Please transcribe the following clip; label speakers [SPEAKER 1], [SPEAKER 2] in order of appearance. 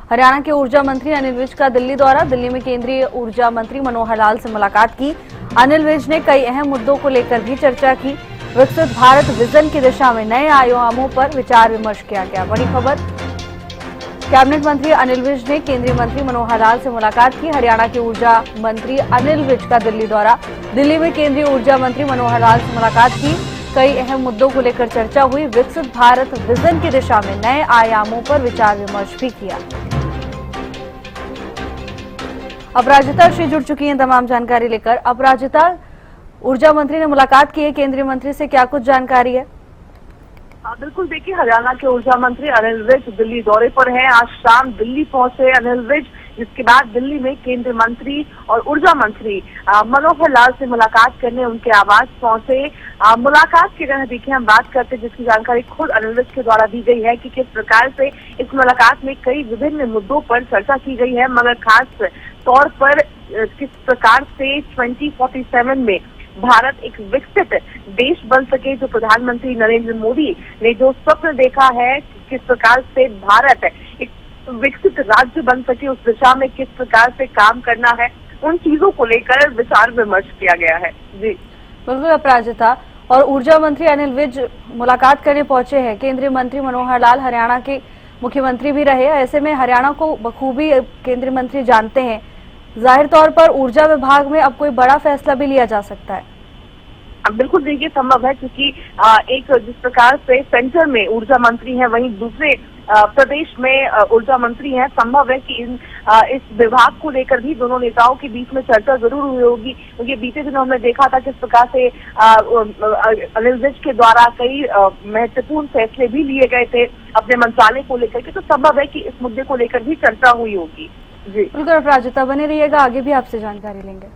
[SPEAKER 1] हरियाणा के ऊर्जा मंत्री अनिल विज का दिल्ली दौरा। दिल्ली में केंद्रीय ऊर्जा मंत्री मनोहर लाल से मुलाकात की। अनिल विज ने कई अहम मुद्दों को लेकर भी चर्चा की। विकसित भारत विजन की दिशा में नए आयामों पर विचार विमर्श किया गया। बड़ी खबर, कैबिनेट मंत्री अनिल विज ने केंद्रीय मंत्री मनोहर लाल से मुलाकात की। हरियाणा के ऊर्जा मंत्री अनिल विज का दिल्ली दौरा। दिल्ली में केंद्रीय ऊर्जा मंत्री मनोहर लाल से मुलाकात की। कई अहम मुद्दों को लेकर चर्चा हुई। विकसित भारत विजन की दिशा में नए आयामों पर विचार विमर्श भी किया। अपराजिता श्री जुड़ चुकी हैं तमाम जानकारी लेकर। अपराजिता, ऊर्जा मंत्री ने मुलाकात की है केंद्रीय मंत्री से, क्या कुछ जानकारी है?
[SPEAKER 2] बिल्कुल, देखिए, हरियाणा के ऊर्जा मंत्री अनिल विज दिल्ली दौरे पर हैं। आज शाम दिल्ली पहुंचे अनिल विज, जिसके बाद दिल्ली में केंद्रीय मंत्री और ऊर्जा मंत्री मनोहर लाल से मुलाकात करने उनके आवास पहुंचे। मुलाकात के जगह देखिए हम बात करते, जिसकी जानकारी खुद अनिल विज के द्वारा दी गई है कि किस प्रकार से इस मुलाकात में कई विभिन्न मुद्दों पर चर्चा की गई है, मगर खास तौर पर किस प्रकार से 2047 में भारत एक विकसित देश बन सके। जो प्रधानमंत्री नरेंद्र मोदी ने जो स्वप्न देखा है, किस प्रकार से भारत एक विकसित राज्य बन सके, उस दिशा में किस प्रकार से काम करना है, उन चीजों को लेकर विचार विमर्श किया गया है। जी
[SPEAKER 1] बिल्कुल अपराजिता, और ऊर्जा मंत्री अनिल विज मुलाकात करने पहुंचे हैं। केंद्रीय मंत्री मनोहर लाल हरियाणा के मुख्यमंत्री भी रहे, ऐसे में हरियाणा को बखूबी केंद्रीय मंत्री जानते हैं। जाहिर तौर पर ऊर्जा विभाग में अब कोई बड़ा फैसला भी लिया जा सकता है।
[SPEAKER 2] बिल्कुल, देखिए संभव है, क्योंकि एक जिस प्रकार से सेंटर में ऊर्जा मंत्री है, वहीं दूसरे प्रदेश में ऊर्जा मंत्री हैं। संभव है कि इस विभाग को लेकर भी दोनों नेताओं के बीच में चर्चा जरूर हुई होगी, क्योंकि बीते दिनों हमने देखा था किस प्रकार से अनिल विज के द्वारा कई महत्वपूर्ण फैसले भी लिए गए थे अपने मंत्रालय को लेकर के। तो संभव है कि इस मुद्दे को लेकर भी चर्चा हुई होगी। जी
[SPEAKER 1] बिल्कुल अपराजिता, बने रहिएगा, आगे भी आपसे जानकारी लेंगे।